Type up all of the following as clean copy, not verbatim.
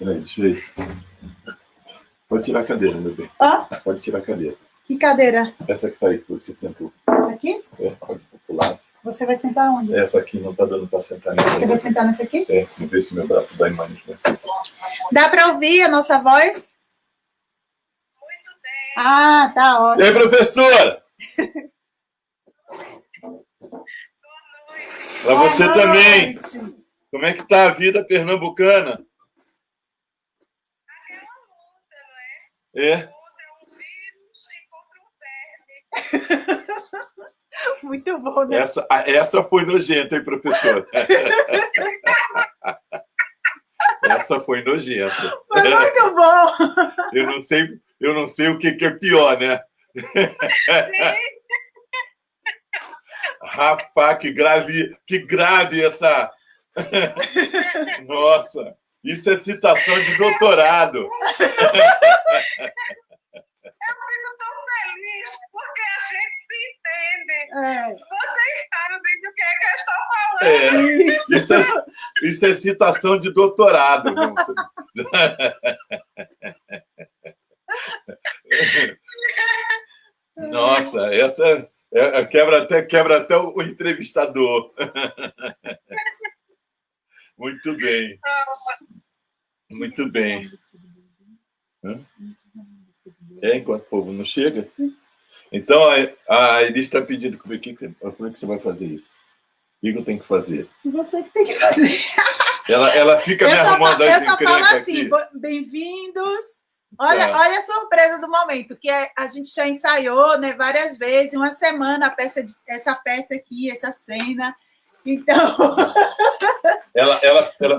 Peraí, deixa eu ver. Pode tirar a cadeira, meu bem. Hã? Pode tirar a cadeira. Que cadeira? Essa que tá aí, que você sentou. Essa aqui? Pode pular. Você vai sentar onde? Essa aqui não tá dando para sentar nessa. Você vai sentar nessa aqui? Vamos ver se meu braço dá imagem. Dá para ouvir a nossa voz? Muito bem. Ah, tá ótimo. E aí, professora? Para você também. Como é que tá a vida pernambucana? Aquela luta, não é? É. Contra um vírus e contra um verme. Muito bom, né? Essa foi nojenta, hein, professor? Essa foi nojenta. Foi muito bom. Eu não sei o que é pior, né? Rapaz, que grave essa... Nossa, isso é citação de doutorado. Eu fico tão feliz porque a gente se entende. Vocês sabem do que eu estou falando. Isso é citação de doutorado. Nossa, essa quebra até o entrevistador. Muito bem. Muito bem. Enquanto o povo não chega. Então, a Elis está pedindo como é que você vai fazer isso? O que eu tenho que fazer? Você que tem que fazer. Ela fica me arrumando as encrencas assim, aqui. Bem-vindos. Olha a surpresa do momento, que a gente já ensaiou, né, várias vezes, uma semana, essa peça aqui, essa cena. Então,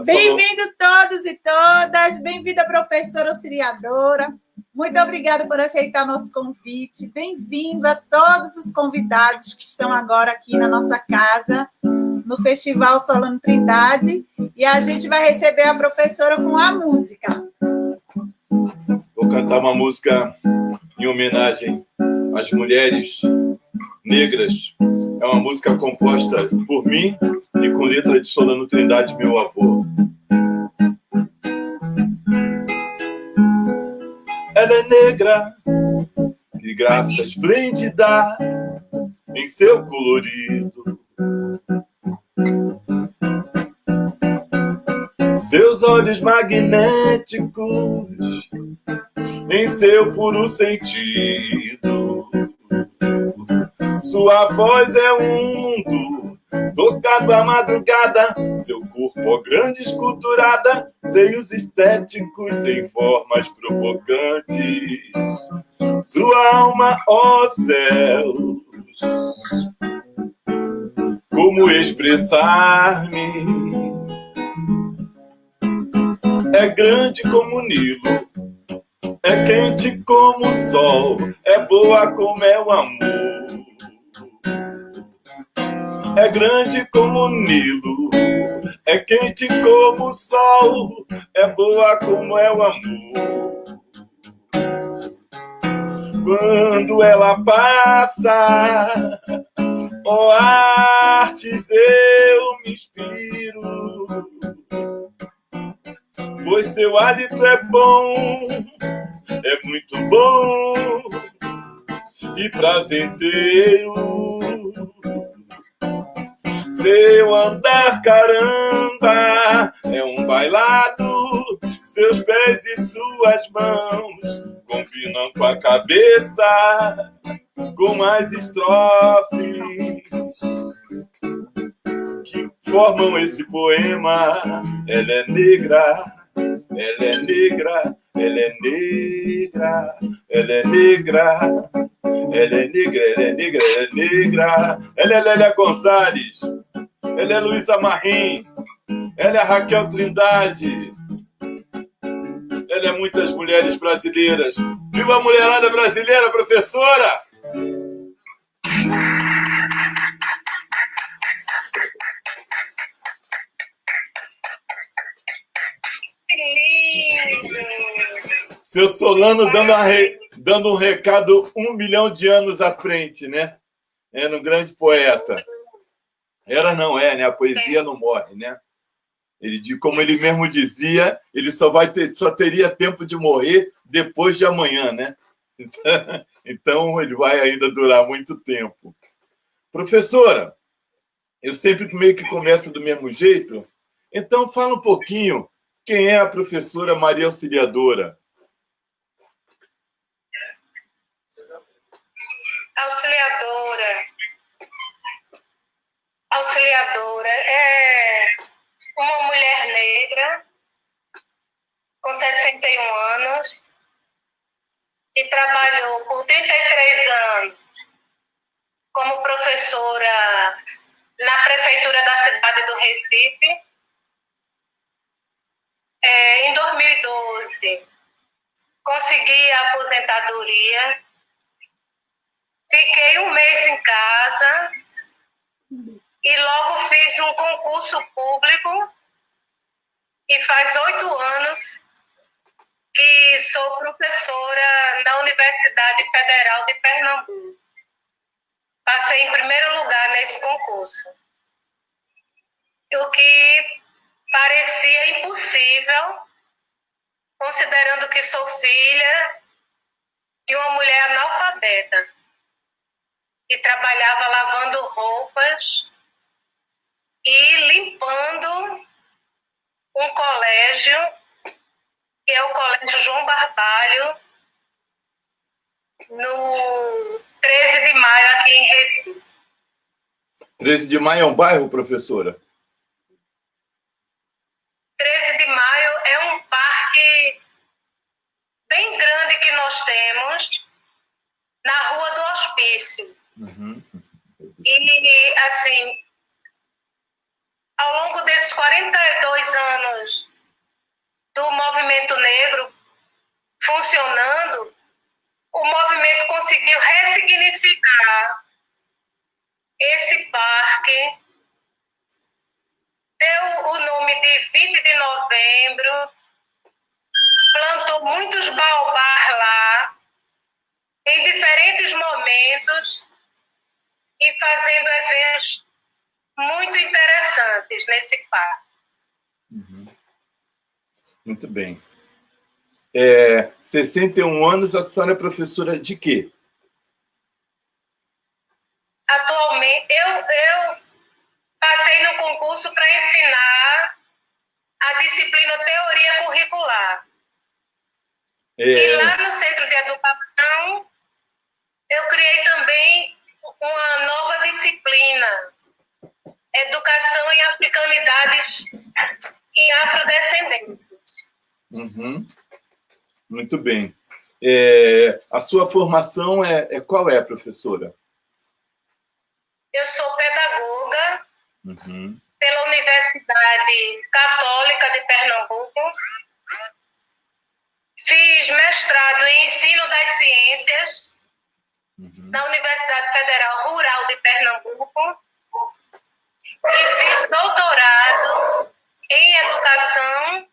bem-vindos todos e todas, bem-vinda professora auxiliadora, muito obrigada por aceitar nosso convite, bem-vindo a todos os convidados que estão agora aqui na nossa casa, no Festival Solano Trindade, e a gente vai receber a professora com a música. Vou cantar uma música em homenagem às mulheres negras. É uma música composta por mim e com letra de Solano Trindade, meu avô. Ela é negra, de graça esplêndida em seu colorido. Seus olhos magnéticos em seu puro sentido. Sua voz é um mundo tocado à madrugada. Seu corpo, ó grande esculturada, seios estéticos em formas provocantes. Sua alma, ó céus, como expressar-me? É grande como o Nilo, é quente como o sol, é boa como é o amor. É grande como o Nilo, é quente como o sol, é boa como é o amor. Quando ela passa, ó artes, eu me inspiro, pois seu hálito é bom, é muito bom e prazenteiro. Seu andar, caramba, é um bailado. Seus pés e suas mãos combinam com a cabeça, com as estrofes que formam esse poema. Ela é negra, ela é negra, ela é negra, ela é negra, ela é negra, ela é negra, ela é negra. Ela é Lélia Gonzalez, ela é Luísa Marim, ela é Raquel Trindade, ela é muitas mulheres brasileiras. Viva a mulherada brasileira, professora! Seu Solano dando um recado 1 milhão de anos à frente, né? Era um grande poeta. Era, não é, né? A poesia não morre, né? Como ele mesmo dizia, ele só teria tempo de morrer depois de amanhã, né? Então, ele vai ainda durar muito tempo. Professora, eu sempre meio que começo do mesmo jeito. Então, fala um pouquinho quem é a professora Maria Auxiliadora. Auxiliadora é uma mulher negra com 61 anos e trabalhou por 33 anos como professora na prefeitura da cidade do Recife. Em 2012, consegui a aposentadoria, fiquei um mês em casa e logo fiz um concurso público e faz 8 anos que sou professora na Universidade Federal de Pernambuco. Passei em primeiro lugar nesse concurso. O que parecia impossível, considerando que sou filha de uma mulher analfabeta e trabalhava lavando roupas e limpando um colégio, que é o Colégio João Barbalho, no 13 de maio, aqui em Recife. 13 de maio é um bairro, professora? 13 de maio é um parque bem grande que nós temos na Rua do Hospício. Uhum. E, assim, ao longo desses 42 anos do movimento negro funcionando, o movimento conseguiu ressignificar esse parque, deu o nome de 20 de novembro, plantou muitos baobás lá, em diferentes momentos, e fazendo eventos muito interessantes nesse parque. Uhum. Muito bem. 61 anos, a senhora é professora de quê? Atualmente, eu passei no concurso para ensinar a disciplina Teoria Curricular. E lá no Centro de Educação, eu criei também uma nova disciplina, Educação em Africanidades e Afrodescendências. Uhum. Muito bem. A sua formação qual é, professora? Eu sou pedagoga pela Universidade Católica de Pernambuco. Fiz mestrado em Ensino das Ciências na Universidade Federal Rural de Pernambuco e fiz doutorado em Educação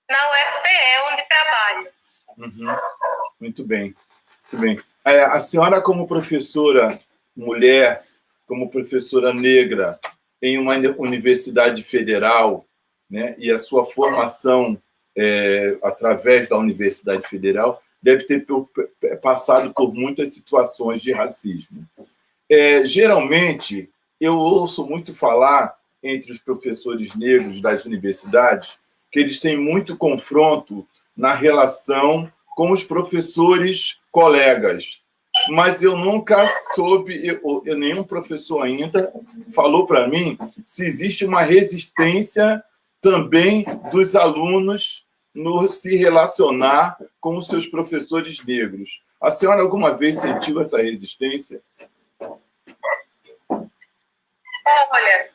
na UFPE, onde trabalho. Uhum. Muito bem. Muito bem. A senhora, como professora mulher, como professora negra em uma universidade federal, né, e a sua formação através da Universidade Federal deve ter passado por muitas situações de racismo. Geralmente, eu ouço muito falar entre os professores negros das universidades que eles têm muito confronto na relação com os professores colegas. Mas eu nunca soube, nenhum professor ainda falou para mim se existe uma resistência também dos alunos no se relacionar com os seus professores negros. A senhora alguma vez sentiu essa resistência? Olha,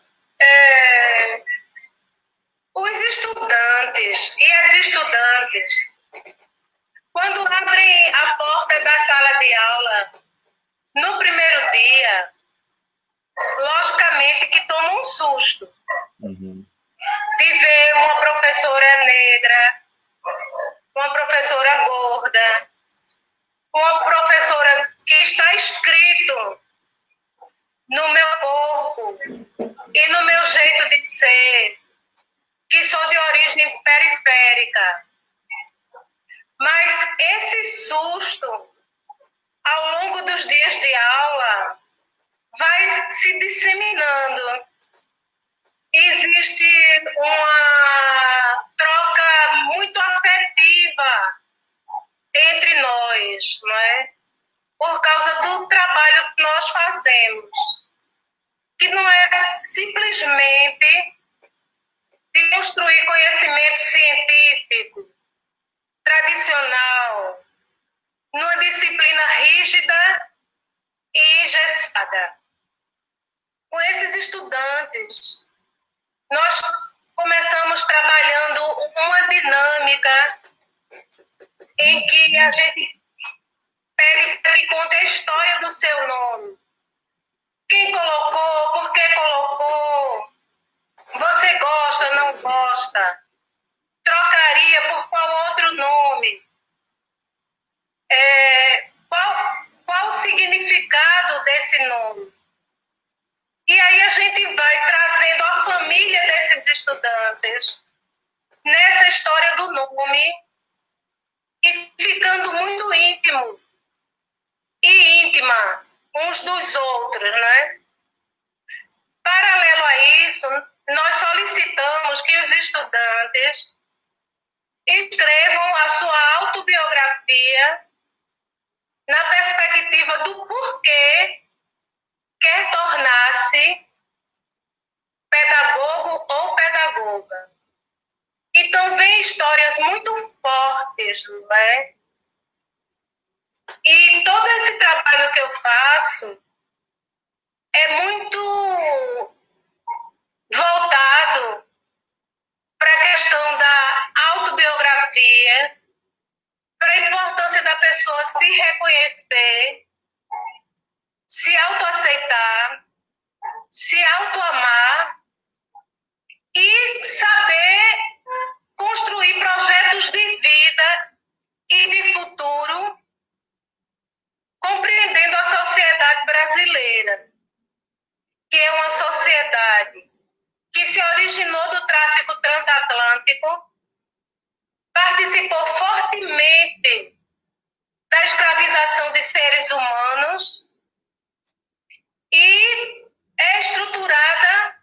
os estudantes e as estudantes, quando abrem a porta da sala de aula, no primeiro dia, logicamente que tomam um susto de ver uma professora negra, uma professora gorda, uma professora que está escrito no meu corpo e no meu jeito de ser, que sou de origem periférica. Mas esse susto, ao longo dos dias de aula, vai se disseminando. Existe uma troca muito afetiva entre nós, não é? Por causa do trabalho que nós fazemos, que não é simplesmente de construir conhecimento científico tradicional, numa disciplina rígida e engessada. Com esses estudantes, nós começamos trabalhando uma dinâmica em que a gente pede para que conte a história do seu nome. Quem colocou, por que colocou, você gosta, não gosta, trocaria por qual outro nome, qual o significado desse nome. E aí a gente vai trazendo a família desses estudantes nessa história do nome e ficando muito íntimo e íntima uns dos outros, né? Paralelo a isso, nós solicitamos que os estudantes escrevam a sua autobiografia na perspectiva do porquê quer tornar-se pedagogo ou pedagoga. Então, vem histórias muito fortes, não é? E todo esse trabalho que eu faço é muito voltado para a questão da autobiografia, para a importância da pessoa se reconhecer, se autoaceitar, se autoamar e saber construir projetos de vida e de futuro, compreendendo a sociedade brasileira, que é uma sociedade que se originou do tráfico transatlântico, participou fortemente da escravização de seres humanos e é estruturada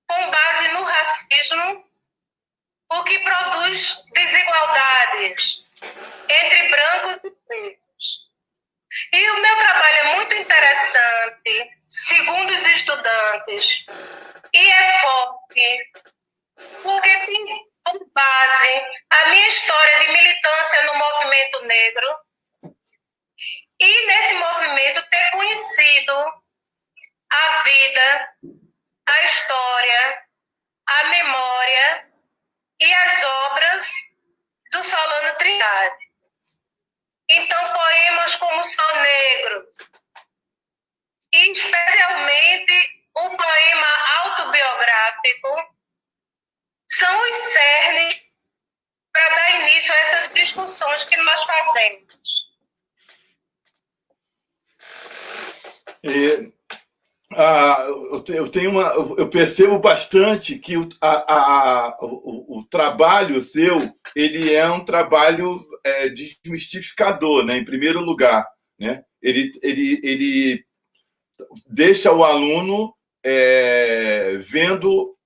com base no racismo, o que produz desigualdades entre brancos e pretos. E o meu trabalho é muito interessante, segundo os estudantes, e é forte, porque tem como base a minha história de militância no movimento negro e nesse movimento ter conhecido a vida, a história, a memória e as obras do Solano Trindade. Então, poemas como Sou Negro, e especialmente o poema autobiográfico, são os cernes para dar início a essas discussões que nós fazemos. Eu percebo bastante que o trabalho seu ele é um trabalho desmistificador, né? Em primeiro lugar, né? Ele deixa o aluno vendo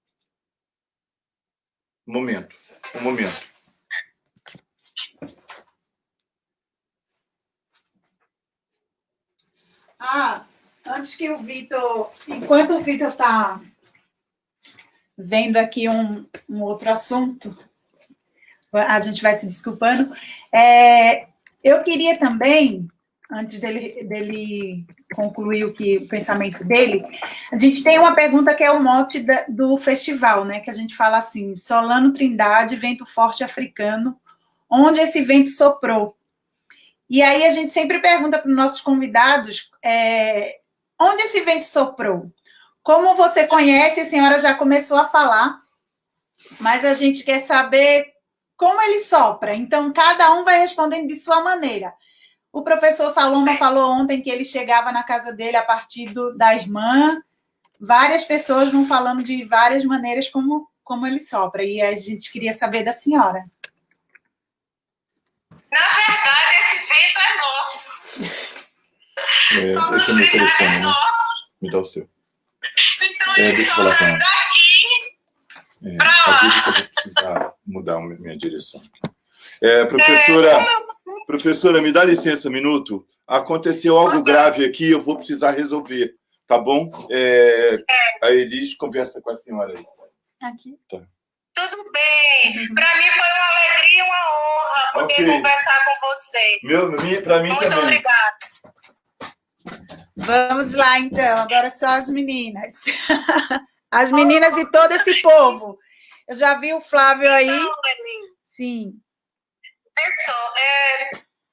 um momento. Antes que o Vitor, enquanto o Vitor está vendo aqui um outro assunto, a gente vai se desculpando. Eu queria também, antes dele concluir o pensamento dele, a gente tem uma pergunta que é o mote do festival, né? Que a gente fala assim: Solano Trindade, vento forte africano, onde esse vento soprou? E aí a gente sempre pergunta para os nossos convidados onde esse vento soprou? Como você conhece, a senhora já começou a falar, mas a gente quer saber como ele sopra. Então, cada um vai respondendo de sua maneira. O professor Saloma falou ontem que ele chegava na casa dele a partir da irmã. Várias pessoas vão falando de várias maneiras como como ele sopra, e a gente queria saber da senhora. Na verdade, esse vento é nosso. Esse é meu telefone, né? Me dá o seu. Então, Deixa eu falar com ela. daqui pra lá. Avisa que eu vou precisar mudar minha direção. Professora, me dá licença um minuto. Aconteceu algo grave aqui, eu vou precisar resolver, tá bom? A Elis conversa com a senhora aí. Aqui. Tá. Tudo bem. Para mim foi uma alegria e uma honra poder conversar com você. Para mim Muito também. obrigada. Vamos lá, então. Agora só as meninas. As meninas e todo esse povo. Eu já vi o Flávio aí. Então, Sim. Pessoal,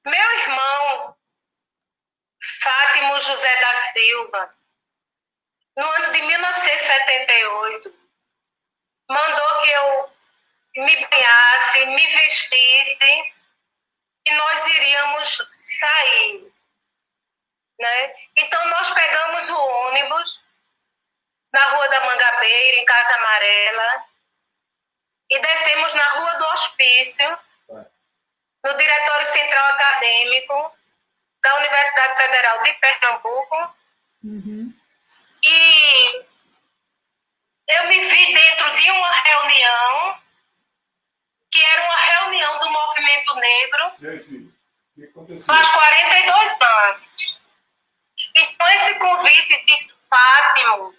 meu irmão, Fátimo José da Silva, no ano de 1978, mandou que eu me banhasse, me vestisse e nós iríamos sair, né? Então, nós pegamos o ônibus na Rua da Mangabeira, em Casa Amarela, e descemos na Rua do Hospício, no Diretório Central Acadêmico da Universidade Federal de Pernambuco. E eu me vi dentro de uma reunião, que era uma reunião do Movimento Negro, faz 42 anos. Então, esse convite de Fátimo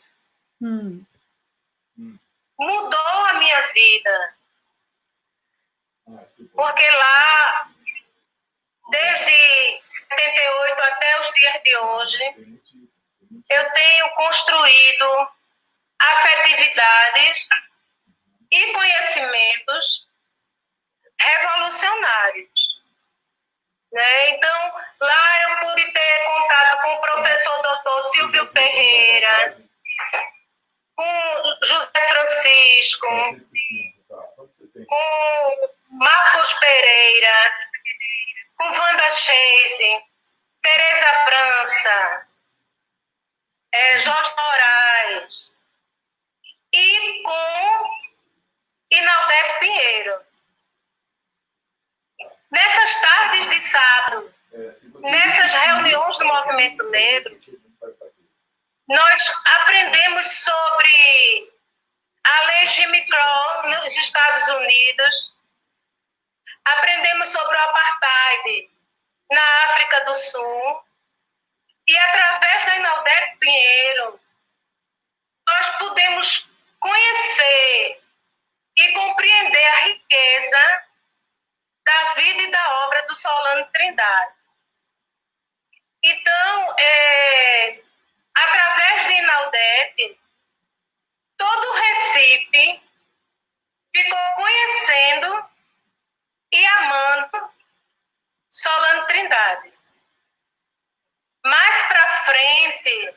mudou a minha vida. Porque lá, desde 78 até os dias de hoje, eu tenho construído afetividades e conhecimentos revolucionários, né? Então, lá eu pude ter contato com o professor Dr. Silvio Ferreira, com José Francisco, com Marcos Pereira, com Wanda Chase, Tereza França, Jorge Moraes e com Inaldete Pinheiro. Nessas tardes de sábado, nessas reuniões do Movimento Negro, nós aprendemos sobre a lei Jim Crow nos Estados Unidos, aprendemos sobre o apartheid na África do Sul, e através da Inaldete Pinheiro, nós pudemos conhecer e compreender a riqueza da vida e da obra do Solano Trindade. Então, através de Inaldete, todo o Recife ficou conhecendo e amando Solano Trindade. Mais para frente,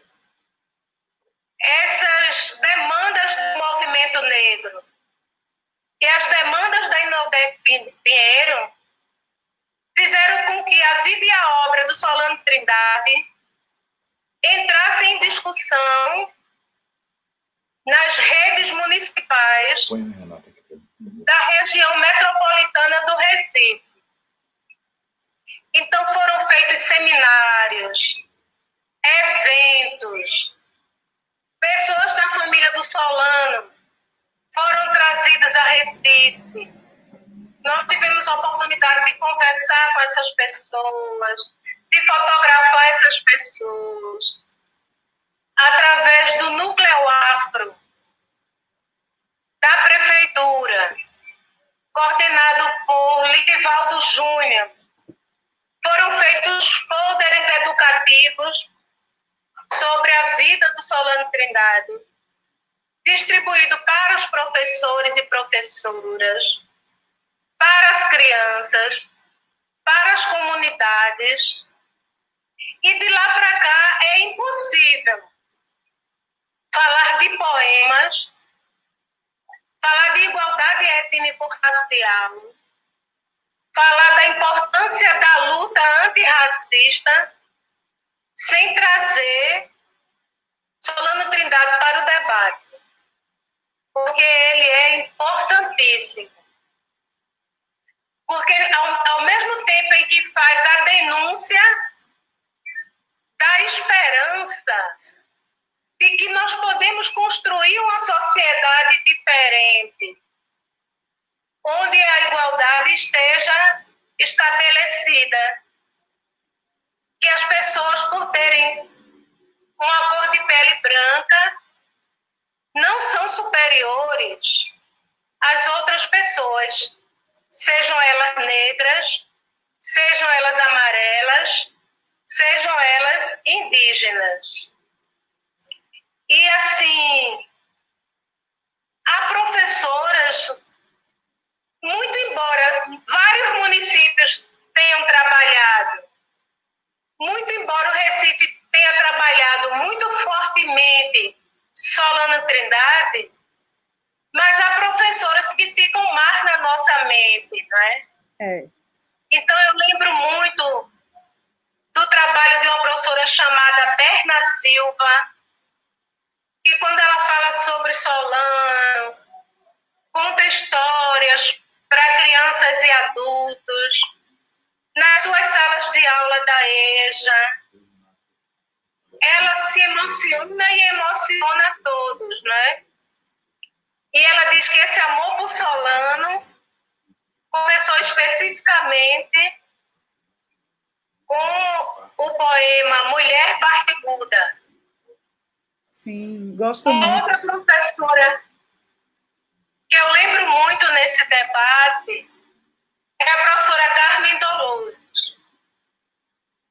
essas demandas do movimento negro e as demandas da Inaldete Pinheiro fizeram com que a vida e a obra do Solano Trindade entrassem em discussão nas redes municipais da região metropolitana do Recife. Então foram feitos seminários, eventos, pessoas da família do Solano foram trazidas a Recife. Nós tivemos a oportunidade de conversar com essas pessoas, de fotografar essas pessoas, através do Núcleo Afro, da Prefeitura, coordenado por Lidivaldo Júnior. Foram feitos folders educativos sobre a vida do Solano Trindade, distribuído para os professores e professoras, para as crianças, para as comunidades. E de lá para cá é impossível falar de poemas, falar de igualdade étnico-racial, falar da importância da luta antirracista, sem trazer Solano Trindade para o debate. porque ele é importantíssimo. Porque ao mesmo tempo em que faz a denúncia, dá esperança de que nós podemos construir uma sociedade diferente, onde a igualdade esteja estabelecida, que as pessoas, por terem uma cor de pele branca, não são superiores às outras pessoas, sejam elas negras, sejam elas amarelas, sejam elas indígenas. E assim, há professoras, muito embora vários municípios tenham trabalhado, muito embora o Recife tenha trabalhado muito fortemente Solano Trindade, mas há professoras que ficam mais na nossa mente, né? Então eu lembro muito do trabalho de uma professora chamada Berna Silva, que quando ela fala sobre Solano, conta histórias para crianças e adultos, nas suas salas de aula da EJA, ela se emociona e emociona a todos, né? E ela diz que esse amor por Solano começou especificamente com o poema Mulher Barriguda. Sim, gosto Uma muito. outra professora que eu lembro muito nesse debate é a professora Carmen Dolores,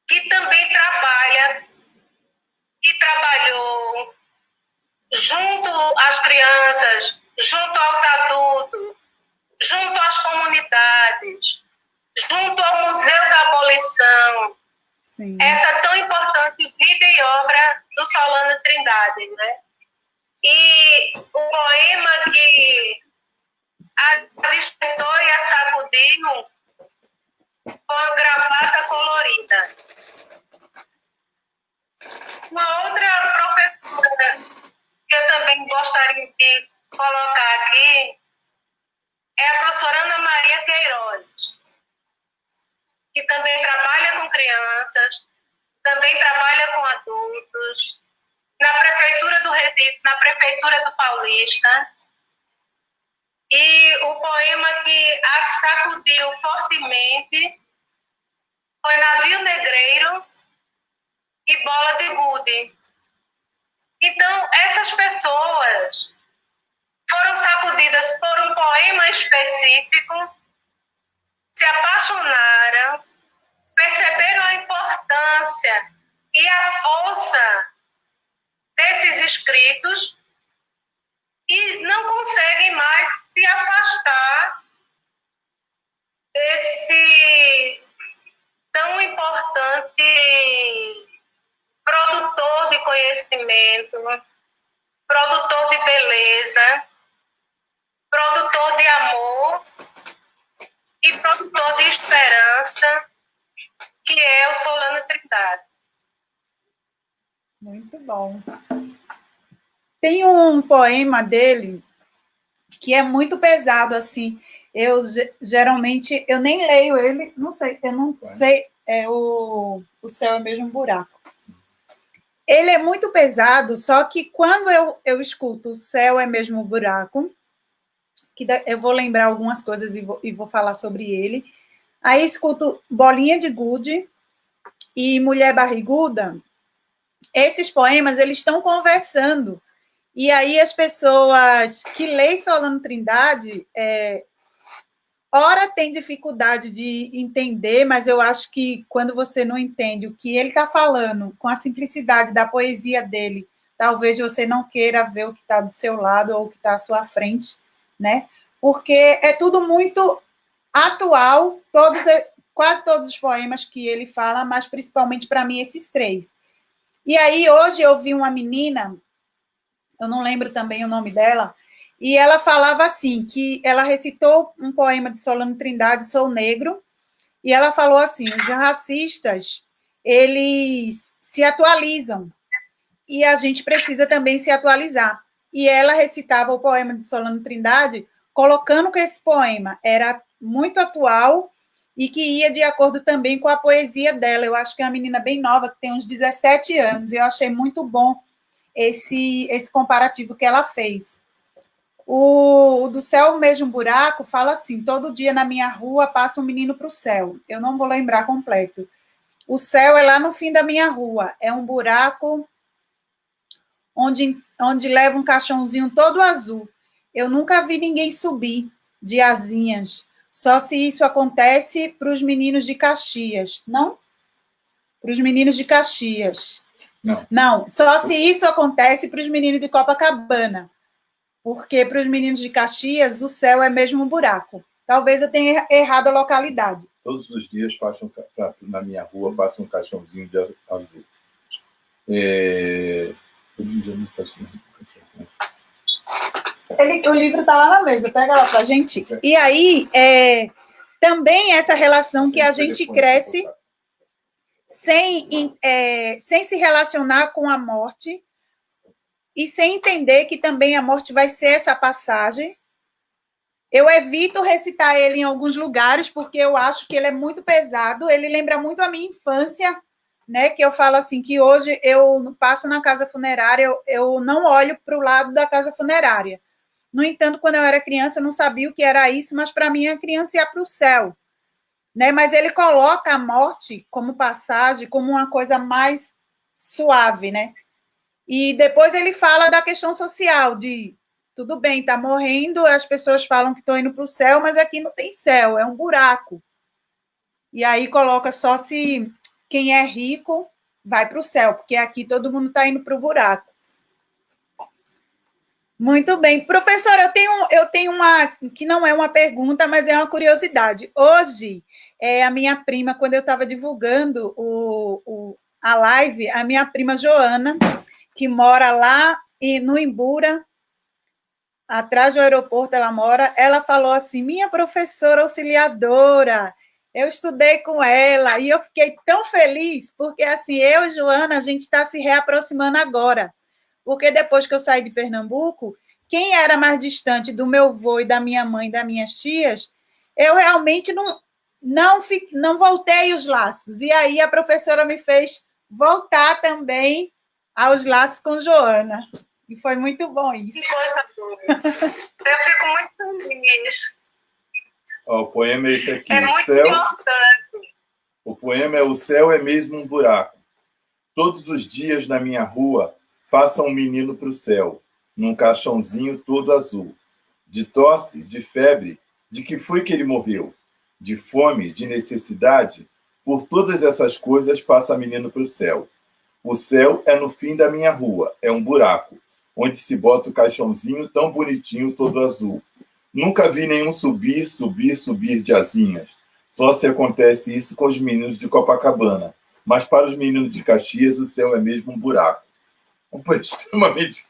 que também trabalha e trabalhou junto às crianças, junto aos adultos, junto às comunidades, junto ao Museu da Abolição. Sim. Essa tão importante vida e obra do Solano Trindade, né? E o poema que a despertou e a sacudiu foi o Gravata Colorida. Uma outra professora que eu também gostaria de colocar aqui é a professora Ana Maria Queiroz, que também trabalha com crianças, também trabalha com adultos, na Prefeitura do Recife, na Prefeitura do Paulista. E o poema que a sacudiu fortemente foi Navio Negreiro e Bola de Gude. Então, essas pessoas foram sacudidas por um poema específico, se apaixonaram, perceberam a importância e a força desses escritos e não conseguem mais se afastar desse tão importante produtor de conhecimento, produtor de beleza, produtor de amor e produtor de esperança, que é o Solano Trindade. Muito bom. Tem um poema dele que é muito pesado, assim. Eu geralmente eu nem leio ele, não sei, eu não sei, o Céu é Mesmo um Buraco. Ele é muito pesado, só que quando eu escuto O Céu é Mesmo um Buraco, que eu vou lembrar algumas coisas e vou falar sobre ele. Aí escuto Bolinha de Gude e Mulher Barriguda. Esses poemas, eles estão conversando. E aí as pessoas que leem Solano Trindade, ora tem dificuldade de entender, mas eu acho que quando você não entende o que ele está falando, com a simplicidade da poesia dele, talvez você não queira ver o que está do seu lado ou o que está à sua frente, né? Porque é tudo muito atual, quase todos os poemas que ele fala, mas principalmente para mim esses três. E aí hoje eu vi uma menina, eu não lembro também o nome dela, e ela falava assim, que ela recitou um poema de Solano Trindade, Sou Negro, e ela falou assim, os racistas, eles se atualizam, e a gente precisa também se atualizar. e ela recitava o poema de Solano Trindade, colocando que esse poema era muito atual e que ia de acordo também com a poesia dela. Eu acho que é uma menina bem nova, que tem uns 17 anos, e eu achei muito bom esse comparativo que ela fez. O do Céu Mesmo Buraco fala assim: todo dia na minha rua passa um menino para o céu. Eu não vou lembrar completo. O céu é lá no fim da minha rua, é um buraco onde leva um caixãozinho todo azul. Eu nunca vi ninguém subir de asinhas, só se isso acontece para os meninos de Caxias. Não? Para os meninos de Caxias. Não, só se isso acontece para os meninos de Copacabana, porque para os meninos de Caxias o céu é mesmo um buraco. Talvez eu tenha errado a localidade. Todos os dias na minha rua passa um caixãozinho de azul. O livro está lá na mesa, pega lá para a gente. E aí, também essa relação que a gente cresce sem se relacionar com a morte e sem entender que também a morte vai ser essa passagem. Eu evito recitar ele em alguns lugares, porque eu acho que ele é muito pesado, ele lembra muito a minha infância, né? Que eu falo assim, que hoje eu passo na casa funerária, eu não olho para o lado da casa funerária. No entanto, quando eu era criança, eu não sabia o que era isso, mas para mim a criança ia para o céu. Né? Mas ele coloca a morte como passagem, como uma coisa mais suave, né? E depois ele fala da questão social, de tudo bem, está morrendo, as pessoas falam que estão indo para o céu, mas aqui não tem céu, é um buraco. E aí coloca só se quem é rico vai para o céu, porque aqui todo mundo está indo para o buraco. Muito bem. Professora, eu tenho uma, que não é uma pergunta, mas é uma curiosidade. Hoje, a minha prima, quando eu estava divulgando a live, a minha prima Joana, que mora lá no Imbura, atrás do aeroporto ela mora, ela falou assim, minha professora auxiliadora, eu estudei com ela, e eu fiquei tão feliz, porque assim, eu e Joana, a gente está se reaproximando agora, porque depois que eu saí de Pernambuco, quem era mais distante do meu avô e da minha mãe, das minhas tias, eu realmente não voltei os laços, e aí a professora me fez voltar também aos laços com Joana. E foi muito bom isso. Que coisa boa. Eu fico muito feliz. O poema é esse aqui. É muito importante. O poema é: o céu é mesmo um buraco. Todos os dias na minha rua passa um menino para o céu, num caixãozinho todo azul. De tosse, de febre, de que foi que ele morreu? De fome, de necessidade? Por todas essas coisas passa menino para o céu. O céu é no fim da minha rua, é um buraco, onde se bota o caixãozinho tão bonitinho, todo azul. Nunca vi nenhum subir de asinhas. Só se acontece isso com os meninos de Copacabana. Mas para os meninos de Caxias, o céu é mesmo um buraco. Um poema extremamente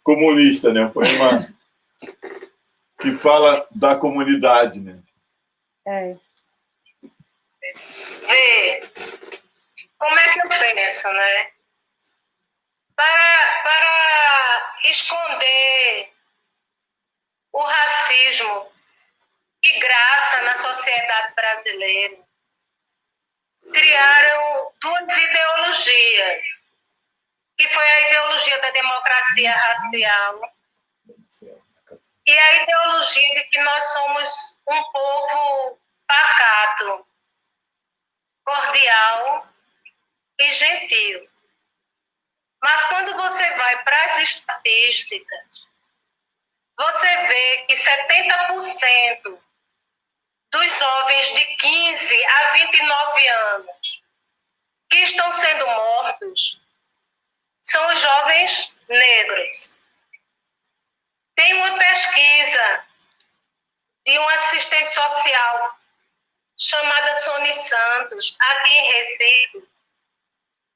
comunista, né? Um poema que fala da comunidade, né? Vê, como é que eu penso, né? Para esconder o racismo e graça na sociedade brasileira, criaram duas ideologias, que foi a ideologia da democracia racial e a ideologia de que nós somos um povo pacato, cordial e gentil. Mas quando você vai para as estatísticas, você vê que 70% dos jovens de 15 a 29 anos que estão sendo mortos são os jovens negros. Tem uma pesquisa de um assistente social chamada Sony Santos, aqui em Recife,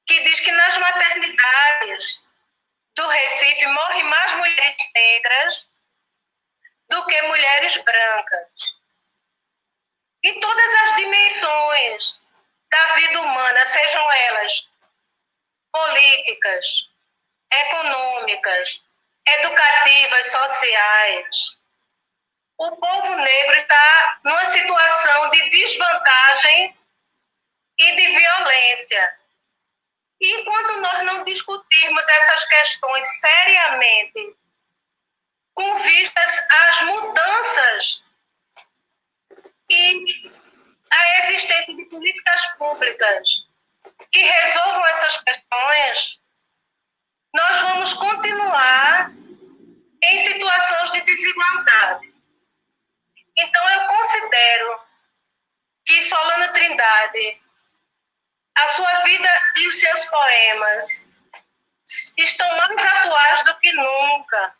que diz que nas maternidades do Recife morrem mais mulheres negras do que mulheres brancas. Em todas as dimensões da vida humana, sejam elas políticas, econômicas, educativas, perspectivas sociais, o povo negro está numa situação de desvantagem e de violência. E enquanto nós não discutirmos essas questões seriamente, com vistas às mudanças e à existência de políticas públicas que resolvam essas questões, nós vamos continuar em situações de desigualdade. Então, eu considero que Solano Trindade, a sua vida e os seus poemas estão mais atuais do que nunca.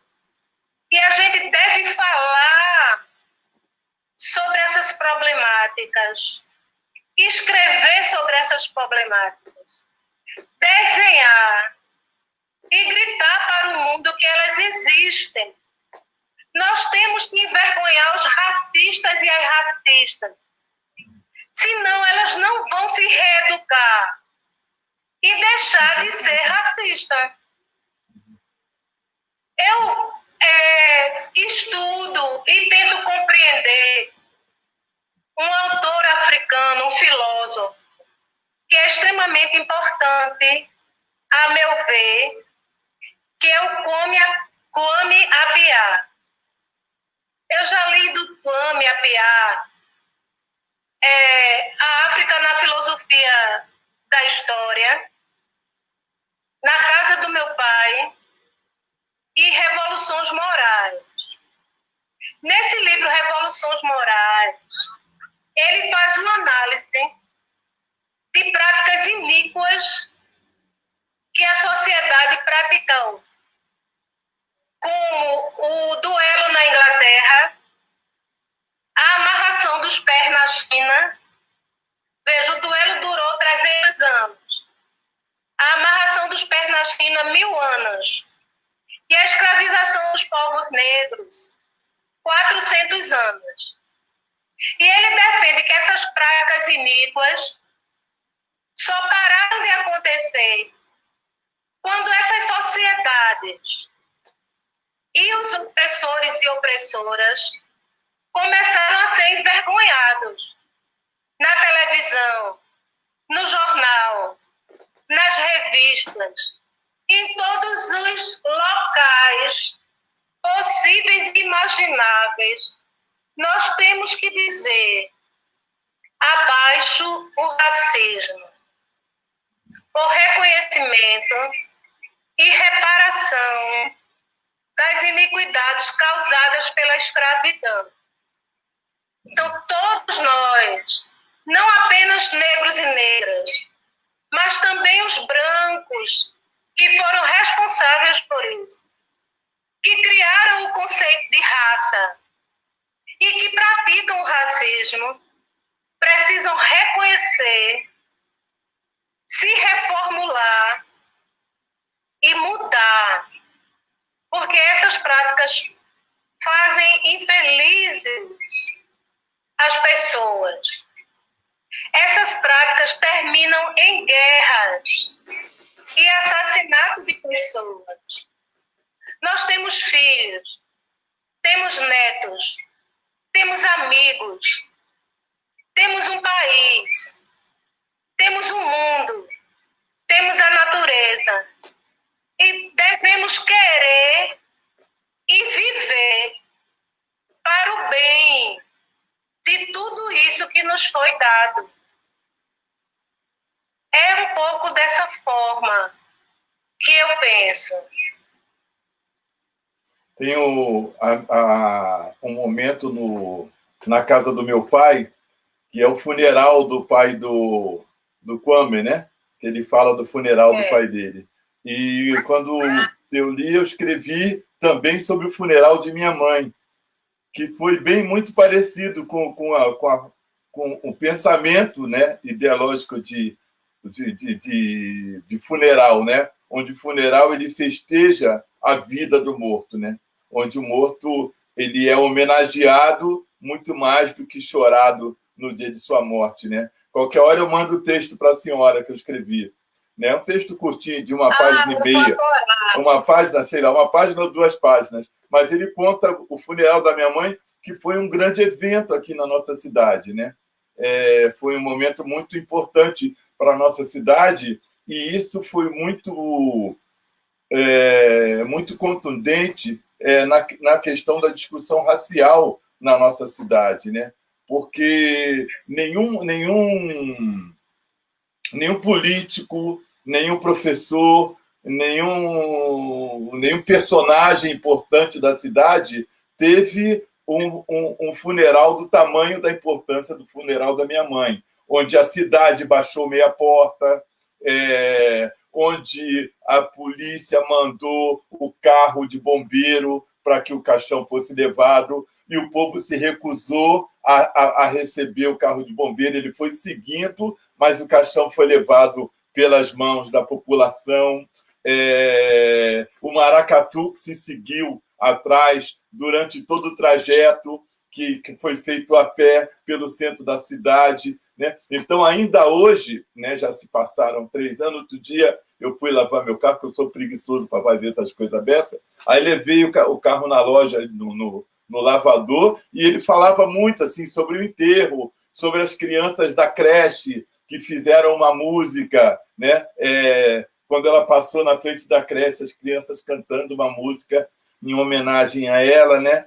E a gente deve falar sobre essas problemáticas, escrever sobre essas problemáticas, desenhar e gritar para o mundo que elas existem. Nós temos que envergonhar os racistas e as racistas. Senão elas não vão se reeducar e deixar de ser racista. Eu estudo e tento compreender um autor africano, um filósofo, que é extremamente importante, a meu ver, que é o Kwame Appiah. Eu já li do Kwame Appiah a África na filosofia da história, Na casa do meu pai e Revoluções Morais. Nesse livro, Revoluções Morais, ele faz uma análise de práticas iníquas que a sociedade praticou, como o duelo na Inglaterra, a amarração dos pés na China. Veja, o duelo durou 300 anos. A amarração dos pés na China, 1000 anos. E a escravização dos povos negros, 400 anos. E ele defende que essas práticas iníquas só pararam de acontecer quando essas sociedades e os opressores e opressoras começaram a ser envergonhados na televisão, no jornal, nas revistas, em todos os locais possíveis e imagináveis. Nós temos que dizer: abaixo o racismo, o reconhecimento e reparação das iniquidades causadas pela escravidão. Então, todos nós, não apenas negros e negras, mas também os brancos, que foram responsáveis por isso, que criaram o conceito de raça e que praticam o racismo, precisam reconhecer, se reformular e mudar, porque essas práticas fazem infelizes as pessoas. Essas práticas terminam em guerras e assassinato de pessoas. Nós temos filhos, temos netos, temos amigos, temos um país, temos um mundo, temos a natureza. E devemos querer e viver para o bem de tudo isso que nos foi dado. É um pouco dessa forma que eu penso. Tem um momento na casa do meu pai, que é o funeral do pai do Kwame, né? Que ele fala do funeral do pai dele. E quando eu li, eu escrevi também sobre o funeral de minha mãe, que foi muito parecido com o pensamento, né, ideológico de funeral, né? Onde o funeral ele festeja a vida do morto, né? Onde o morto ele é homenageado muito mais do que chorado no dia de sua morte, né? Qualquer hora eu mando o texto para a senhora que eu escrevi. né? Um texto curtinho de uma página e meia, uma página, sei lá, uma página ou 2 páginas. Mas ele conta o funeral da minha mãe, que foi um grande evento aqui na nossa cidade, né? Foi um momento muito importante para a nossa cidade e isso foi muito contundente na questão da discussão racial na nossa cidade, né? Porque nenhum político, nenhum professor, nenhum personagem importante da cidade teve um funeral do tamanho da importância do funeral da minha mãe, onde a cidade baixou meia porta, onde a polícia mandou o carro de bombeiro para que o caixão fosse levado e o povo se recusou a receber o carro de bombeiro. Ele foi seguindo, mas o caixão foi levado pelas mãos da população. O maracatu que se seguiu atrás durante todo o trajeto que foi feito a pé pelo centro da cidade, né? Então, ainda hoje, né, já se passaram 3 anos. Outro dia eu fui lavar meu carro, porque eu sou preguiçoso para fazer essas coisas dessas. Aí levei o carro na loja, no lavador, e ele falava muito assim sobre o enterro, sobre as crianças da creche que fizeram uma música, né? Quando ela passou na frente da creche, as crianças cantando uma música em homenagem a ela, né?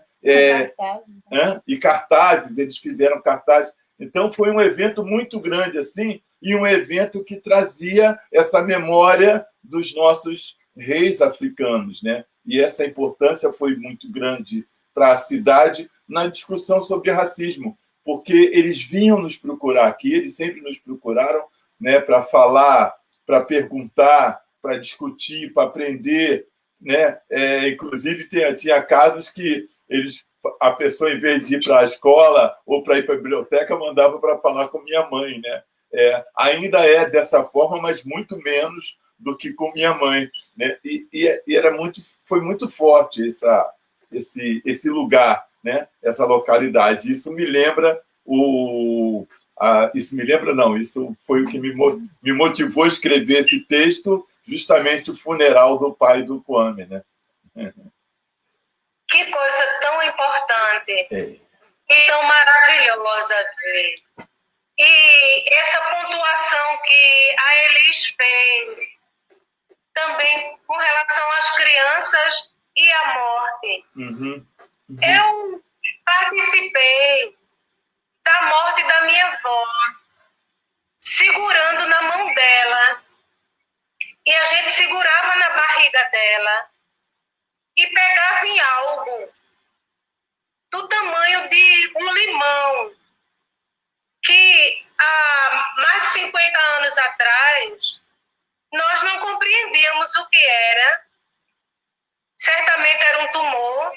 E cartazes, eles fizeram cartazes. Então, foi um evento muito grande, assim, e um evento que trazia essa memória dos nossos reis africanos, né? E essa importância foi muito grande para a cidade na discussão sobre racismo, porque eles vinham nos procurar aqui, eles sempre nos procuraram, né, para falar, para perguntar, para discutir, para aprender, né? Inclusive, tinha casos que a pessoa, em vez de ir para a escola ou para ir para a biblioteca, mandava para falar com minha mãe, né? Ainda é dessa forma, mas muito menos do que com minha mãe, né? E foi muito forte esse lugar, né? Essa localidade. Isso me lembra isso foi o que me motivou a escrever esse texto, justamente o funeral do pai do Kwame, né? Que coisa tão importante e tão maravilhosa ver. E essa pontuação que a Elis fez também com relação às crianças e à morte. Eu participei da morte da minha avó, segurando na mão dela, e a gente segurava na barriga dela e pegava em algo do tamanho de um limão, que há mais de 50 anos atrás nós não compreendíamos o que era. Certamente era um tumor.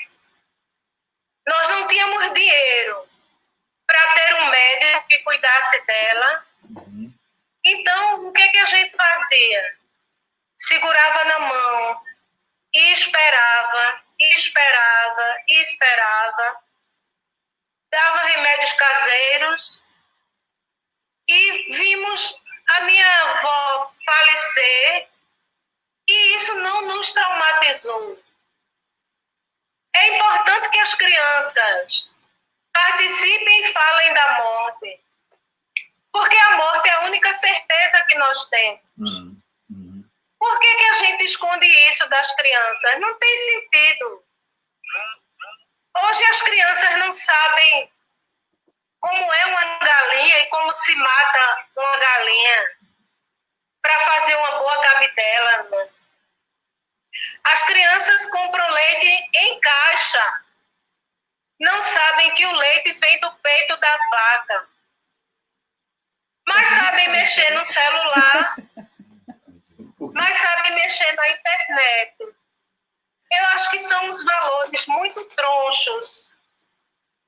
Nós não tínhamos dinheiro para ter um médico que cuidasse dela. Então, o que a gente fazia? Segurava na mão e esperava, e esperava, e esperava. Dava remédios caseiros e vimos a minha avó falecer, e isso não nos traumatizou. É importante que as crianças participem e falem da morte, porque a morte é a única certeza que nós temos. Por que a gente esconde isso das crianças? Não tem sentido. Hoje as crianças não sabem como é uma galinha e como se mata uma galinha para fazer uma boa cabidela, né? As crianças compram leite em caixa. Não sabem que o leite vem do peito da vaca. Mas sabem mexer no celular. Mas sabem mexer na internet. Eu acho que são os valores muito tronchos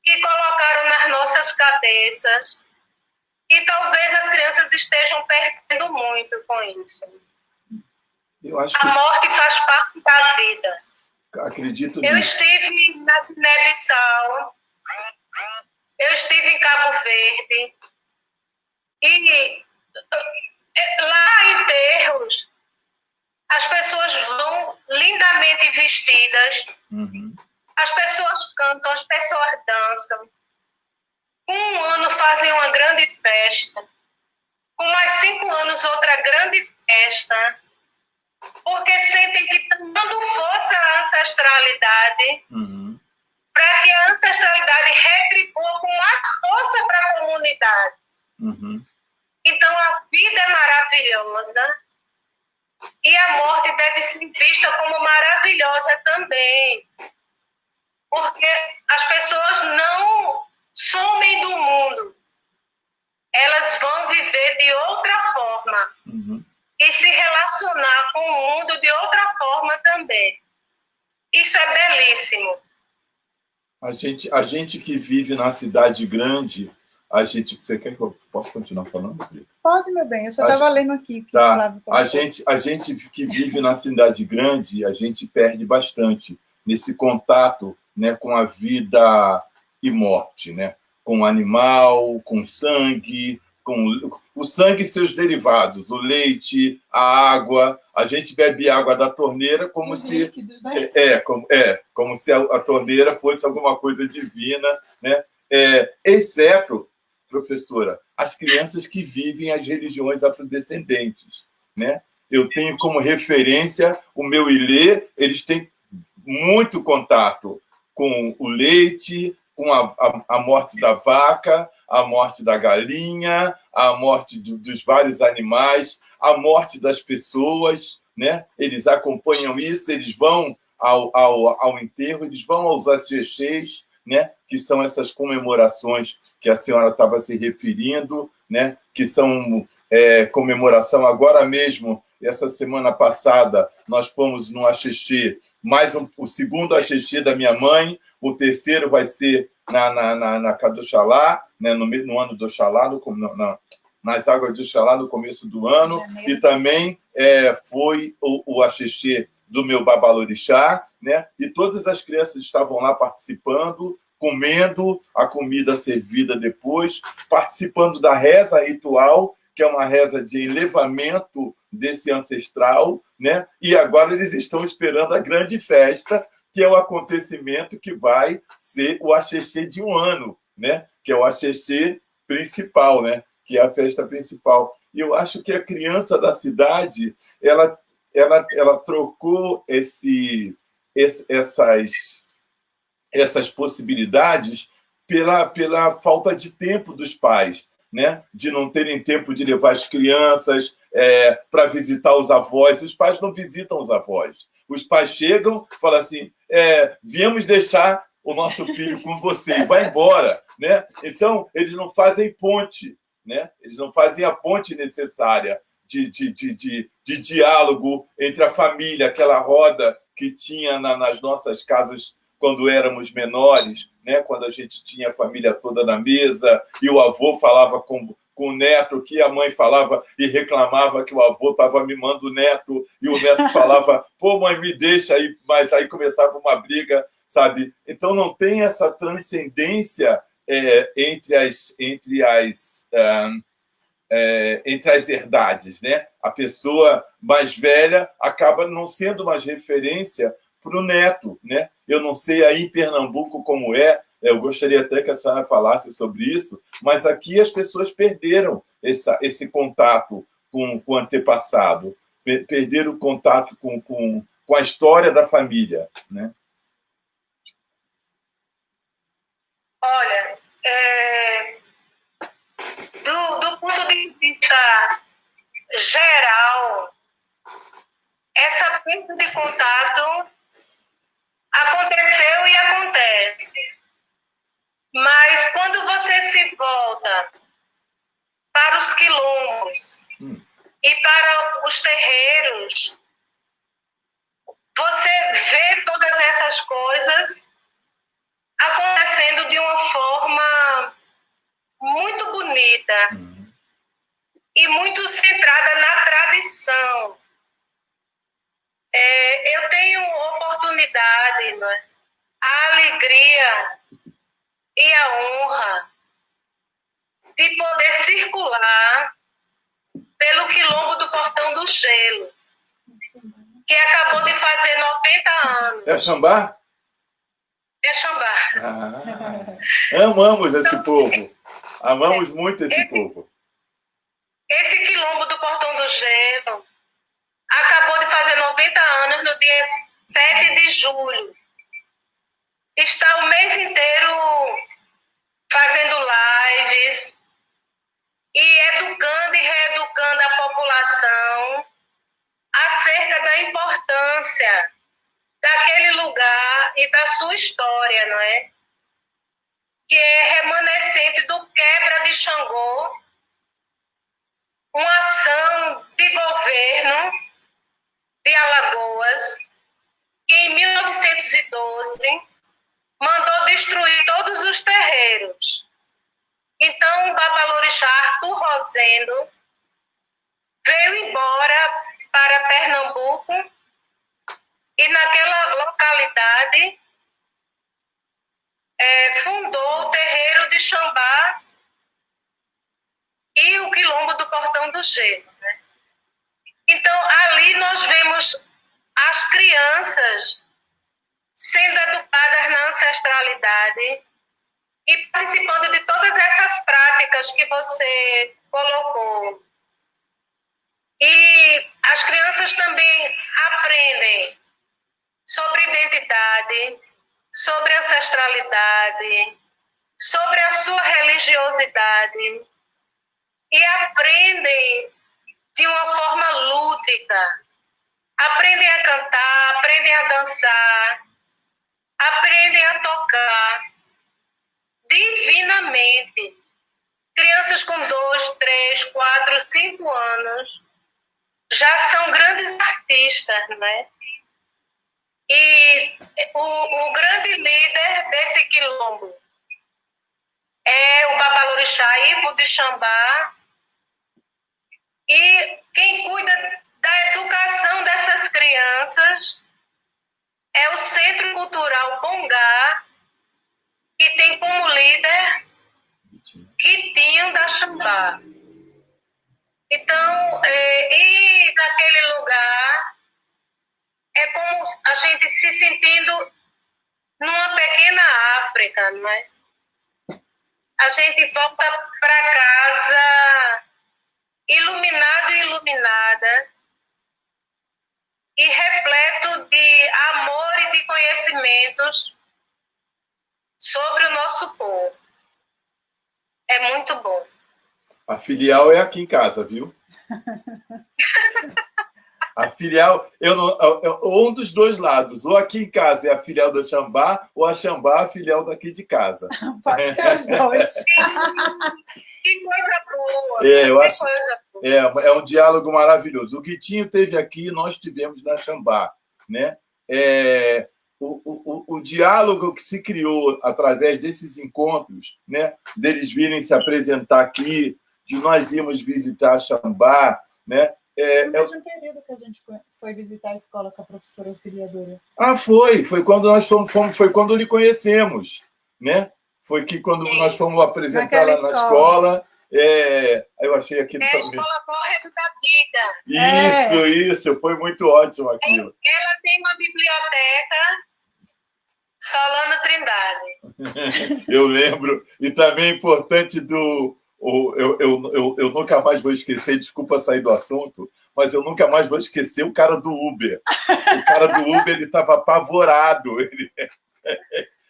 que colocaram nas nossas cabeças. E talvez as crianças estejam perdendo muito com isso. A morte faz parte da vida. Acredito nisso. Eu estive na Guiné-Bissau, eu estive em Cabo Verde, e Lá em enterros, as pessoas vão lindamente vestidas, as pessoas cantam, as pessoas dançam. Com um ano fazem uma grande festa, com mais 5 anos outra grande festa, porque sentem que estão dando força à ancestralidade, para que a ancestralidade retribua com mais força para a comunidade. Então a vida é maravilhosa e a morte deve ser vista como maravilhosa também, porque as pessoas não somem do mundo, elas vão viver de outra forma e se relacionar com o mundo de outra forma também. Isso é belíssimo. A gente que vive na cidade grande, você quer que eu possa continuar falando? Pode, meu bem, eu só estava lendo aqui. Tá. A gente que vive na cidade grande, a gente perde bastante nesse contato, né, com a vida e morte, né? Com o animal, com o sangue, com o sangue e seus derivados, o leite, a água. A gente bebe água da torneira como se como se a torneira fosse alguma coisa divina, né? Exceto, professora, as crianças que vivem as religiões afrodescendentes, né? Eu tenho como referência o meu Ilê, eles têm muito contato com o leite, com a morte da vaca, a morte da galinha, a morte dos vários animais, a morte das pessoas, né? Eles acompanham isso, eles vão ao enterro, eles vão aos axexês, né? Que são essas comemorações que a senhora estava se referindo, né? Que são comemoração agora mesmo. Essa semana passada, nós fomos no axexê, o segundo axexê da minha mãe, o terceiro vai ser na casa do Oxalá, né, no ano do Oxalá, nas águas do Oxalá, no começo do ano, e também foi o axexê do meu babalorixá, né, e todas as crianças estavam lá participando, comendo a comida servida depois, participando da reza ritual, que é uma reza de elevamento desse ancestral, né? E agora eles estão esperando a grande festa, que é o acontecimento que vai ser o axexê de um ano, né? Que é o axexê principal, né? Que é a festa principal. E eu acho que a criança da cidade, ela trocou essas possibilidades pela falta de tempo dos pais, né? De não terem tempo de levar as crianças para visitar os avós. Os pais não visitam os avós. Os pais chegam e falam assim, viemos deixar o nosso filho com você e vai embora, né? Então, eles não fazem ponte, né? Eles não fazem a ponte necessária de diálogo entre a família, aquela roda que tinha nas nossas casas quando éramos menores, né? Quando a gente tinha a família toda na mesa e o avô falava com o neto, que a mãe falava e reclamava que o avô estava mimando o neto, e o neto falava, pô, mãe, me deixa aí, mas aí começava uma briga, sabe? Então não tem essa transcendência entre as herdades, né? A pessoa mais velha acaba não sendo mais referência para o neto, né? Eu não sei aí em Pernambuco como eu gostaria até que a senhora falasse sobre isso, mas aqui as pessoas perderam esse contato com o antepassado, perderam o contato com a história da família, né? Olha, do ponto de vista geral, essa perda de contato aconteceu e acontece. Mas quando você se volta para os quilombos e para os terreiros, você vê todas essas coisas acontecendo de uma forma muito bonita e muito centrada na tradição. Eu tenho oportunidade, né? A alegria e a honra de poder circular pelo Quilombo do Portão do Gelo, que acabou de fazer 90 anos. É Xambá? É Xambá. Amamos esse povo. Amamos muito esse povo. Esse Quilombo do Portão do Gelo acabou de fazer 90 anos no dia 7 de julho. Está o mês inteiro fazendo lives e educando e reeducando a população acerca da importância daquele lugar e da sua história, não é? Que é remanescente do Quebra de Xangô, uma ação de governo de Alagoas, que em 1912 mandou destruir todos os terreiros. Então, o Babalorixá Arthur Rosendo veio embora para Pernambuco e naquela localidade fundou o terreiro de Xambá e o Quilombo do Portão do Gelo, né? Então, ali nós vemos as crianças sendo educadas na ancestralidade e participando de todas essas práticas que você colocou. E as crianças também aprendem sobre identidade, sobre ancestralidade, sobre a sua religiosidade e aprendem de uma forma lúdica. Aprendem a cantar, aprendem a dançar, aprendem a tocar divinamente. Crianças com 2, 3, 4, 5 anos já são grandes artistas, né? E o grande líder desse quilombo é o Babalorixá Ivo de Xambá, e quem cuida da educação dessas crianças é o Centro Cultural Bongá, que tem como líder Quitinho da Xambá. Então, e naquele lugar é como a gente se sentindo numa pequena África, não é? A gente volta para casa iluminado e iluminada e repleto de amor e de conhecimentos sobre o nosso povo. É muito bom. A filial é aqui em casa, viu? A filial, um dos dois lados, ou aqui em casa é a filial da Xambá, ou a Xambá a filial daqui de casa. Pode ser os dois. Que coisa boa. Eu que acho, coisa boa. é um diálogo maravilhoso. O Guitinho teve aqui, nós tivemos na Xambá, né? O diálogo que se criou através desses encontros, né? Deles virem se apresentar aqui, de nós irmos visitar Xambá, né? No mesmo período que a gente foi visitar a escola com a professora auxiliadora. Foi quando nós foi quando lhe conhecemos, né? Foi que quando nós fomos apresentar lá na escola, eu achei aquilo a também. Escola Córrego da Vida. Isso, foi muito ótimo aquilo. Ela tem uma biblioteca Solano Trindade. Eu lembro, e também é importante eu nunca mais vou esquecer, desculpa sair do assunto, mas eu nunca mais vou esquecer o cara do Uber. O cara do Uber, ele estava apavorado.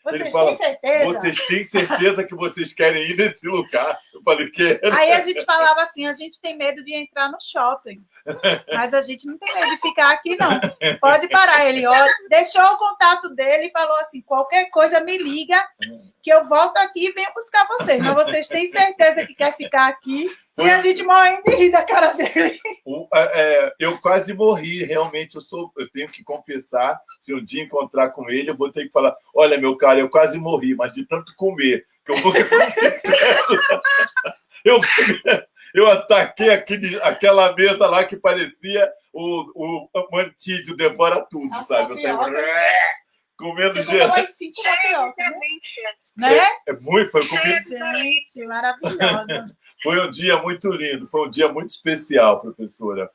Vocês têm certeza? Vocês têm certeza que vocês querem ir nesse lugar? Eu falei, quero. Aí a gente falava assim, a gente tem medo de entrar no shopping, mas a gente não tem medo de ficar aqui, não. Pode parar. Ele deixou o contato dele e falou assim, qualquer coisa me liga, que eu volto aqui e venho buscar vocês. Mas vocês têm certeza que quer ficar aqui? E a gente morrendo de rir da cara dele. Eu quase morri, realmente. Eu tenho que confessar, se um dia encontrar com ele, eu vou ter que falar, olha, meu cara, eu quase morri, mas de tanto comer, que eu nunca eu ataquei aquela mesa lá que parecia o Mantídio devora tudo, sabe? Eu saí comendo gelo. Né? Foi comida. Gente, maravilhosa. Foi um dia muito lindo, foi um dia muito especial, professora.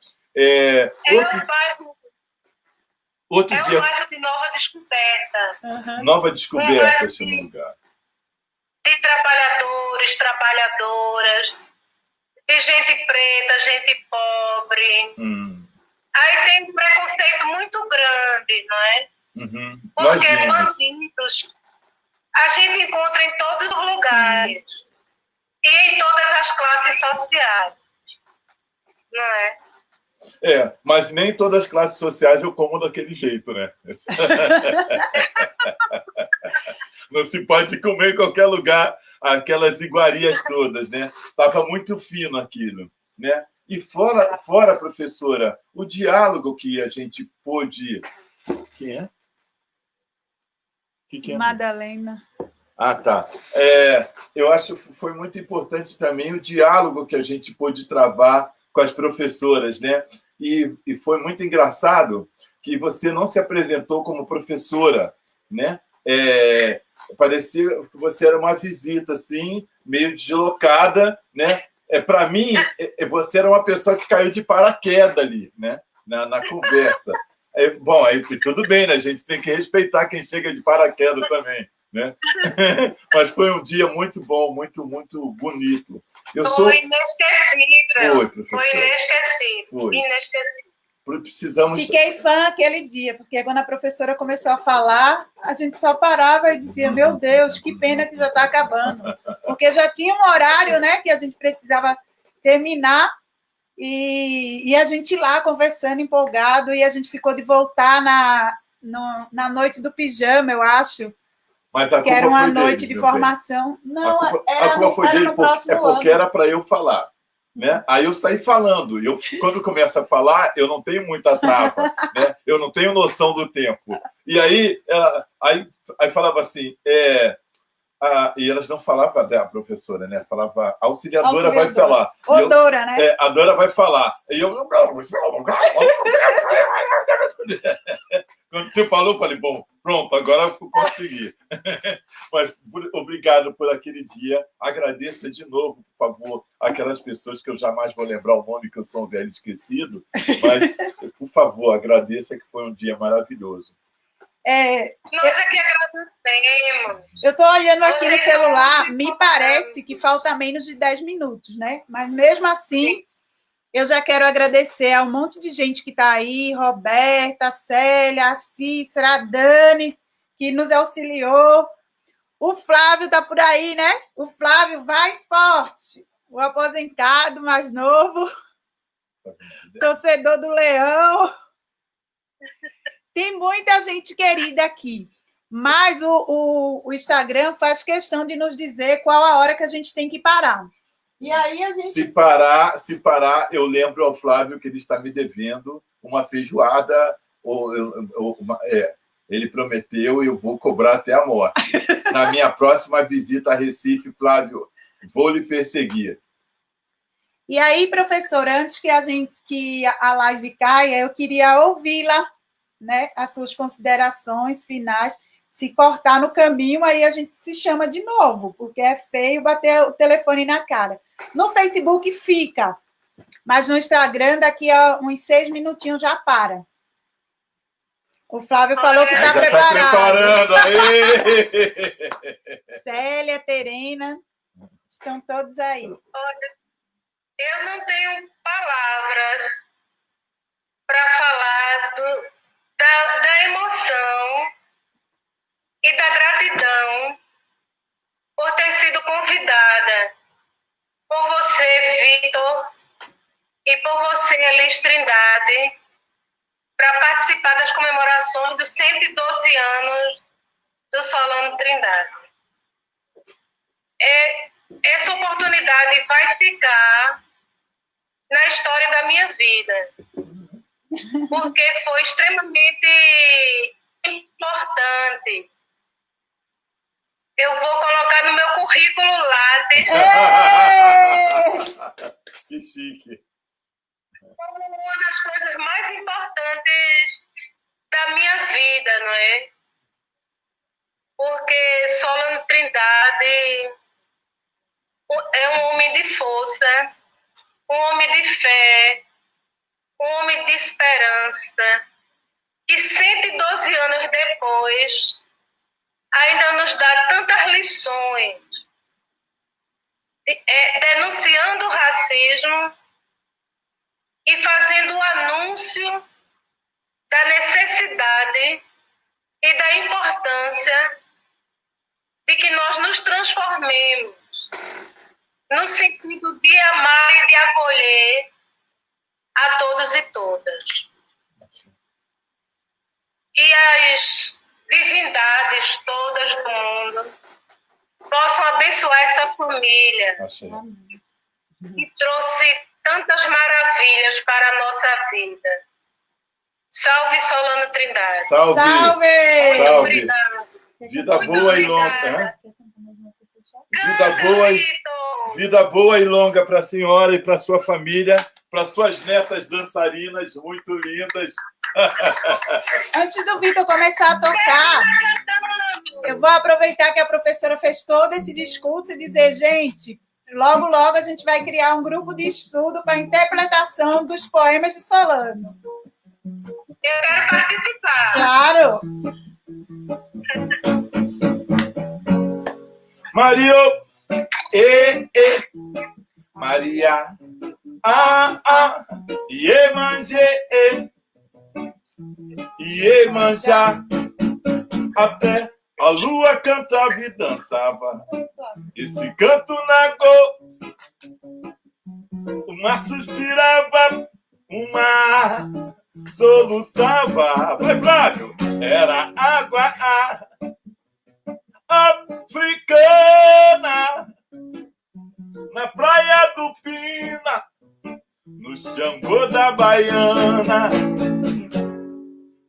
Outro um dia. bairro de Nova Descoberta. Nova Descoberta, chama o lugar. De trabalhadores, trabalhadoras, de gente preta, gente pobre. Aí tem um preconceito muito grande, não é? Porque bandidos a gente encontra em todos os lugares e em todas as classes sociais, não é? Mas nem todas as classes sociais eu como daquele jeito, né? Não se pode comer em qualquer lugar aquelas iguarias todas, né? Estava muito fino aquilo, né? E fora, professora, o diálogo que a gente pôde... Quem é? Que é? Madalena. Ah, tá. Eu acho que foi muito importante também o diálogo que a gente pôde travar com as professoras, né? E foi muito engraçado que você não se apresentou como professora, né? Parecia que você era uma visita, assim, meio deslocada, né? Para mim, você era uma pessoa que caiu de paraquedas ali, né? Na conversa. Bom, aí tudo bem, né? A gente tem que respeitar quem chega de paraquedas também, né? Mas foi um dia muito bom, muito, muito bonito. Foi inesquecível. Foi inesquecível. Foi. Inesquecível. Fiquei fã aquele dia, porque quando a professora começou a falar, a gente só parava e dizia, meu Deus, que pena que já está acabando. Porque já tinha um horário, né, que a gente precisava terminar e a gente lá conversando, empolgado, e a gente ficou de voltar na noite do pijama, eu acho. Mas a que era uma foi noite dele, de formação. Não, a culpa foi dele no próximo porque ano. era para eu falar. Né? Aí eu saí falando. Quando começa a falar, eu não tenho muita trava, né? Eu não tenho noção do tempo. E aí, aí falava assim, e elas não falavam a professora, né? Falava, a auxiliadora vai falar. Ou Dora, né? A Dora vai falar. E eu... Quando você falou, eu falei, bom, pronto, agora eu consegui. Mas obrigado por aquele dia. Agradeça de novo, por favor, aquelas pessoas que eu jamais vou lembrar o nome, que eu sou um velho esquecido. Mas, por favor, agradeça, que foi um dia maravilhoso. Nós é que agradecemos. Eu estou olhando aqui no celular, me parece que falta menos de 10 minutos, né? Mas mesmo assim, eu já quero agradecer a um monte de gente que está aí, Roberta, a Célia, a Cícera, a Dani, que nos auxiliou. O Flávio está por aí, né? O Flávio vai esporte, o aposentado mais novo, torcedor do Leão. Tem muita gente querida aqui, mas o Instagram faz questão de nos dizer qual a hora que a gente tem que parar. E aí a gente... Se parar, eu lembro ao Flávio que ele está me devendo uma feijoada. Ele prometeu e eu vou cobrar até a morte. Na minha próxima visita a Recife, Flávio, vou lhe perseguir. E aí, professora, antes que a live caia, eu queria ouvi-la, né, as suas considerações finais. Se cortar no caminho, aí a gente se chama de novo, porque é feio bater o telefone na cara. No Facebook fica, mas no Instagram, daqui a uns 6 minutinhos já para. O Flávio falou que está preparado. Está preparando, aí! Célia, Terena, estão todos aí. Olha, eu não tenho palavras para falar da emoção e da gratidão por ter sido convidada por você, Vitor, e por você, Elis Trindade, para participar das comemorações dos 112 anos do Solano Trindade. Essa oportunidade vai ficar na história da minha vida, porque foi extremamente importante. Eu vou colocar no meu currículo Lattes. Que chique. Como uma das coisas mais importantes da minha vida, não é? Porque Solano Trindade, é um homem de força, um homem de fé, um homem de esperança, que 112 anos depois ainda nos dá tantas lições, denunciando o racismo e fazendo o anúncio da necessidade e da importância de que nós nos transformemos no sentido de amar e de acolher a todos e todas. Que as divindades todas do mundo possam abençoar essa família que trouxe tantas maravilhas para a nossa vida. Salve Solano Trindade. Salve! Salve! Muito Salve! obrigada. Vida Muito boa e obrigada. longa. Vida boa e longa para a senhora e para sua família, para suas netas dançarinas muito lindas. Antes do Vitor começar a tocar, eu vou aproveitar que a professora fez todo esse discurso e dizer, gente, logo, logo a gente vai criar um grupo de estudo para a interpretação dos poemas de Solano. Eu quero participar. Claro! Mario, Maria, Iemanjê, Iemanjá, até a lua cantava e dançava. Esse canto nagô, o mar suspirava, o mar soluçava. Vai, Flávio! Era água africana na praia do Pina, no Xangô da Baiana.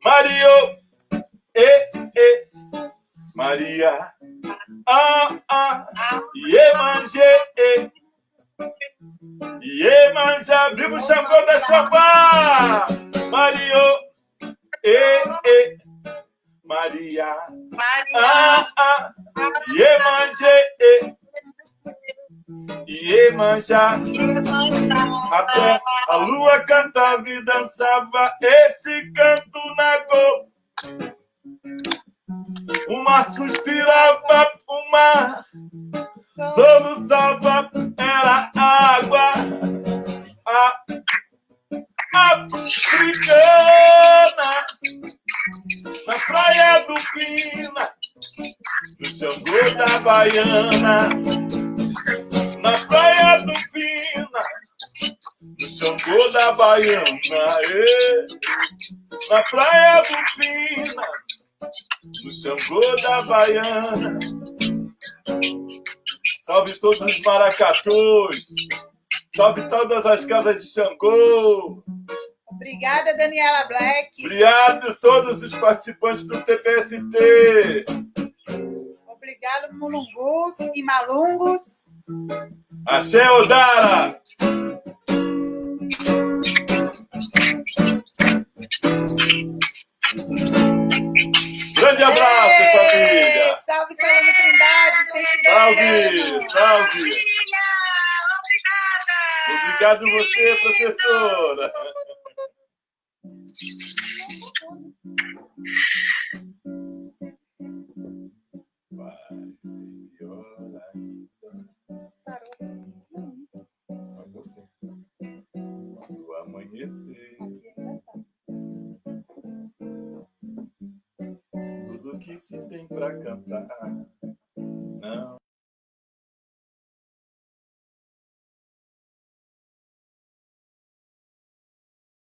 Mario, Maria, Iemanjê, Iemanjá, viva o Xangô da Xambá. Mario, Maria, Iemanjê, Iemanjá, até a lua cantava e dançava esse canto nagô. O mar suspirava, o mar soluçava, era água africana na praia do Pina, no Xangô da Baiana. Na praia do Pina, no Xangô da Baiana. Na praia do Pina, no Xangô da Baiana. Salve todos os maracatus, salve todas as casas de Xangô. Obrigada, Daniela Black. Obrigado a todos os participantes do TPST. Obrigado, Mulungus e Malungos. Axé Odara. Grande abraço, família. Salve, Solano Trindade. Salve, salve. Obrigada. Obrigado você, professora. Vai, senhora. Vai você. Quando amanhecer, tudo que se tem pra cantar